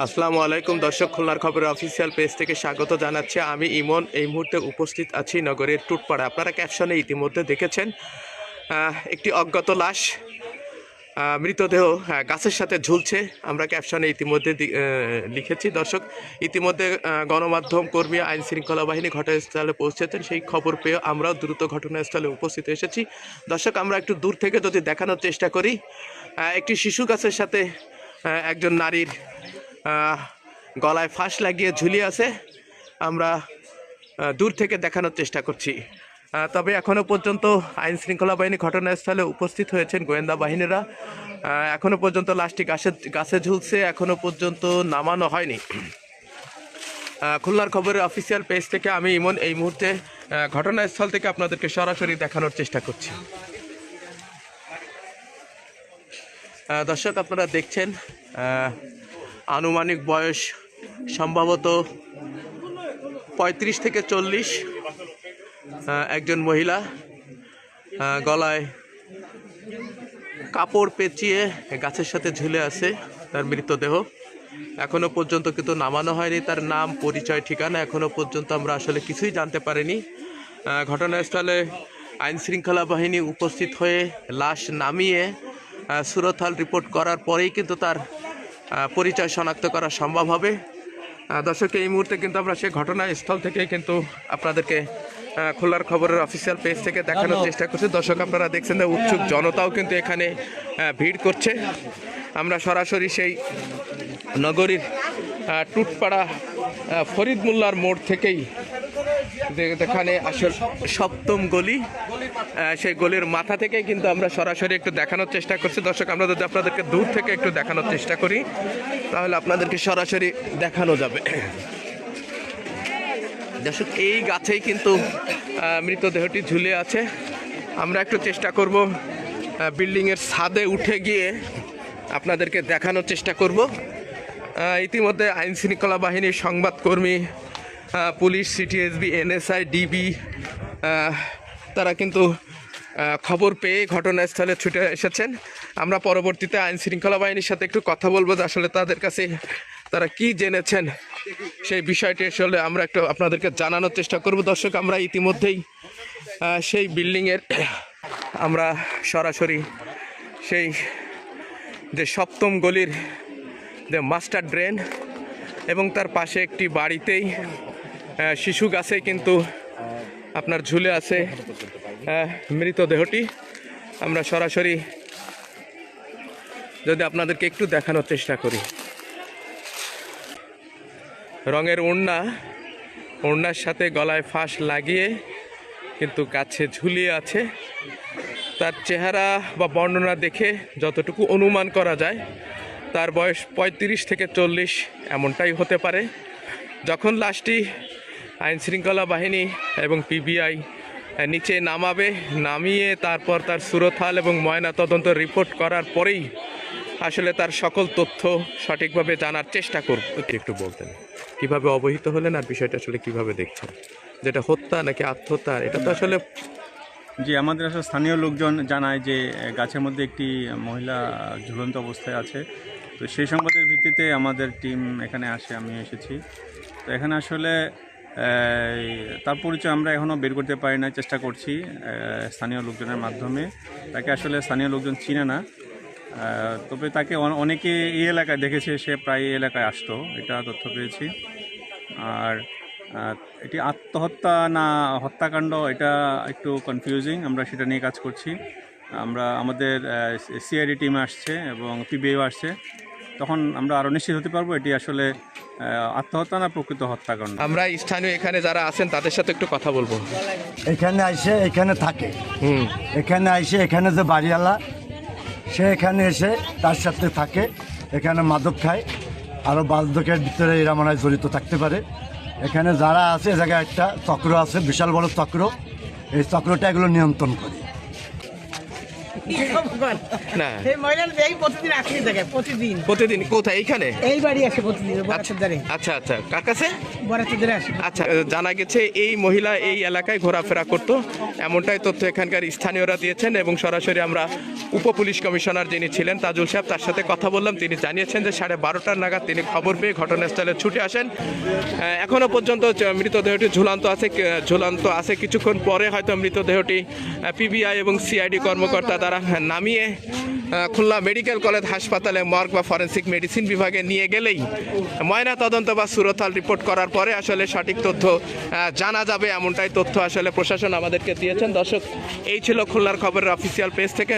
আসসালামু আলাইকুম দর্শক, খুলনার খবরের অফিসিয়াল পেজ থেকে স্বাগত জানাচ্ছি। আমি ইমন এই মুহূর্তে উপস্থিত আছি নগরের টুটপাড়া। আপনারা ক্যাপশনে ইতিমধ্যে দেখেছেন একটি অজ্ঞাত লাশ, মৃতদেহ গাছের সাথে ঝুলছে। আমরা ক্যাপশনে ইতিমধ্যে লিখেছি। দর্শক, ইতিমধ্যে গণমাধ্যম কর্মী, আইন শৃঙ্খলা বাহিনী ঘটনাস্থলে পৌঁছেছেন। সেই খবর পেয়ে আমরাও দ্রুত ঘটনাস্থলে উপস্থিত এসেছি। দর্শক, আমরা একটু দূর থেকে যদি দেখানোর চেষ্টা করি, একটি শিশু গাছের সাথে একজন নারীর গলায় ফাঁস লাগিয়ে ঝুলিয়ে আছে। আমরা দূর থেকে দেখানোর চেষ্টা করছি। তবে এখনও পর্যন্ত আইন শৃঙ্খলা বাহিনী ঘটনাস্থলে উপস্থিত হয়েছেন, গোয়েন্দা বাহিনীরা। এখনও পর্যন্ত লাশটি গাছে ঝুলছে, এখনও পর্যন্ত নামানো হয়নি। খুলনার খবরের অফিসিয়াল পেজ থেকে আমি ইমন এই মুহূর্তে ঘটনাস্থল থেকে আপনাদেরকে সরাসরি দেখানোর চেষ্টা করছি। দর্শক, আপনারা দেখছেন আনুমানিক বয়স সম্ভবত 35 থেকে 40। একজন মহিলা গলায় কাপড় পেঁচিয়ে গাছের সাথে ঝুলে আছে। তার মৃতদেহ এখনও পর্যন্ত কিন্তু নামানো হয়নি। তার নাম, পরিচয়, ঠিকানা এখনও পর্যন্ত আমরা আসলে কিছুই জানতে পারিনি। ঘটনাস্থলে আইন শৃঙ্খলা বাহিনী উপস্থিত হয়ে লাশ নামিয়ে সুরতহাল রিপোর্ট করার পরেই কিন্তু তার পরিচয় শনাক্ত করা সম্ভব হবে। দর্শক, এই মুহূর্তে কিন্তু আমরা সেই ঘটনাস্থল থেকে কিন্তু আপনাদেরকে খুলনার খবরের অফিসিয়াল পেজ থেকে দেখানোর চেষ্টা করছি। দর্শক, আপনারা দেখছেন যে উৎসুক জনতাও কিন্তু এখানে ভিড় করছে। আমরা সরাসরি সেই নগরীর টুটপাড়া ফরিদ মোল্লার মোড় থেকেই, যেখানে আসলে সপ্তম গলি, সেই গলির মাথা থেকে কিন্তু আমরা সরাসরি একটু দেখানোর চেষ্টা করছি। দর্শক, আমরা যদি আপনাদেরকে দূর থেকে একটু দেখানোর চেষ্টা করি তাহলে আপনাদেরকে সরাসরি দেখানো যাবে। দর্শক, এই গাছেই কিন্তু মৃতদেহটি ঝুলে আছে। আমরা একটু চেষ্টা করব বিল্ডিংয়ের ছাদে উঠে গিয়ে আপনাদেরকে দেখানোর চেষ্টা করব। ইতিমধ্যে আইন শৃঙ্খলা বাহিনীর সংবাদকর্মী, পুলিশ, সিটিএসবি, এনএসআই, ডিবি তারা কিন্তু খবর পেয়ে ঘটনাস্থলে ছুটে এসেছেন। আমরা পরবর্তীতে আইন শৃঙ্খলা বাহিনীর সাথে একটু কথা বলবো যে আসলে তাদের কাছে তারা কি জেনেছেন সেই বিষয়টি আসলে আমরা একটু আপনাদেরকে জানানোর চেষ্টা করব। দর্শক, আমরা ইতিমধ্যেই সেই বিল্ডিংয়ের আমরা সরাসরি সেই যে সপ্তম গলির যে মাস্টার ড্রেন এবং তার পাশে একটি বাড়িতেই শিশু গাছে কিন্তু আপনার ঝুলে আছে মৃতদেহটি। আমরা সরাসরি যদি আপনাদেরকে একটু দেখানোর চেষ্টা করি, রঙের ওড়নার সাথে গলায় ফাঁস লাগিয়ে কিন্তু গাছে ঝুলিয়ে আছে। তার চেহারা বা বর্ণনা দেখে যতটুকু অনুমান করা যায় তার বয়স 35 থেকে 40 এমনটাই হতে পারে। যখন লাশটি আইন শৃঙ্খলা বাহিনী এবং পিবিআই নিচে নামিয়ে তারপর তার সুরতহাল এবং ময়না তদন্ত রিপোর্ট করার পরেই আসলে তার সকল তথ্য সঠিকভাবে জানার চেষ্টা করব। একটু বলতেন কিভাবে অবহিত হলেন আর বিষয়টা আসলে কিভাবে দেখছেন, যেটা হত্যা নাকি আত্মহত্যা? এটা তো আসলে জি, আমাদের আসলে স্থানীয় লোকজন জানায় যে গাছের মধ্যে একটি মহিলা ঝুলন্ত অবস্থায় আছে। তো সেই সংবাদের ভিত্তিতে আমাদের টিম এখানে আসে, আমি এসেছি। তো এখানে আসলে তার পরিচয় আমরা এখনও বের করতে পারি না, চেষ্টা করছি স্থানীয় লোকজনের মাধ্যমে। তাকে আসলে স্থানীয় লোকজন চিনে না, তবে তাকে অনেকে এই এলাকায় দেখেছে, সে প্রায় এই এলাকায় আসতো, এটা তথ্য পেয়েছি। আর এটি আত্মহত্যা না হত্যাকাণ্ড এটা একটু কনফিউজিং, আমরা সেটা নিয়ে কাজ করছি। আমাদের সিআইডি টিম আসছে এবং পিবিআইও আসছে, তখন আমরা আরও নিশ্চিত হতে পারবো এটি আসলে আত্মহত্যা না প্রকৃত হত্যাকাণ্ড। আমরা স্থানীয় এখানে যারা আছেন তাদের সাথে একটু কথা বলবো। এখানে আইসে এখানে থাকে, এখানে আইসে এখানে যে বাড়িওয়ালা সে এখানে এসে তার সাথে থাকে, এখানে মাদক খায়, আরও বাদকের ভিতরে এরা মনে হয় জড়িত থাকতে পারে। এখানে যারা আছে এ জায়গায় একটা চক্র আছে, বিশাল বড় চক্র। এই চক্রটা এগুলো নিয়ন্ত্রণ করে। না এই মহিলার এই প্রতিদিন আসি জায়গায় প্রতিদিন প্রতিদিন কোথায় এইখানে? এই বাড়ি আসে প্রতিদিন বরাতের দ্বারে আচ্ছা আচ্ছা, কার কাছে? বরাতের দ্বারে আসে। আচ্ছা, জানা গেছে এই মহিলা এই এলাকায় ঘোরাফেরা করতো, এমনটাই তথ্য এখানকার স্থানীয়রা দিয়েছেন। এবং সরাসরি আমরা উপপুলিশ কমিশনার যিনি ছিলেন তাজুল সাহেব, তার সাথে কথা বললাম। তিনি জানিয়েছেন যে 12:30 নাগাদ তিনি খবর পেয়ে ঘটনাস্থলে ছুটে আসেন। এখনো পর্যন্ত মৃতদেহটি ঝুলন্ত আছে। কিছুক্ষণ পরে হয়তো মৃতদেহটি পিবিআই এবং সিআইডি কর্মকর্তা দ্বারা নামিয়ে খুলনা মেডিকেল কলেজ হাসপাতালে মর্গ বা ফরেনসিক মেডিসিন বিভাগে নিয়ে গেলেই ময়না তদন্ত বা সুরতাল রিপোর্ট করার পরে আসলে সঠিক তথ্য জানা যাবে, এমনটাই তথ্য আসলে প্রশাসন আমাদেরকে দিয়েছেন। দর্শক, এই ছিল খুলনার খবরের অফিসিয়াল পেজ থেকে।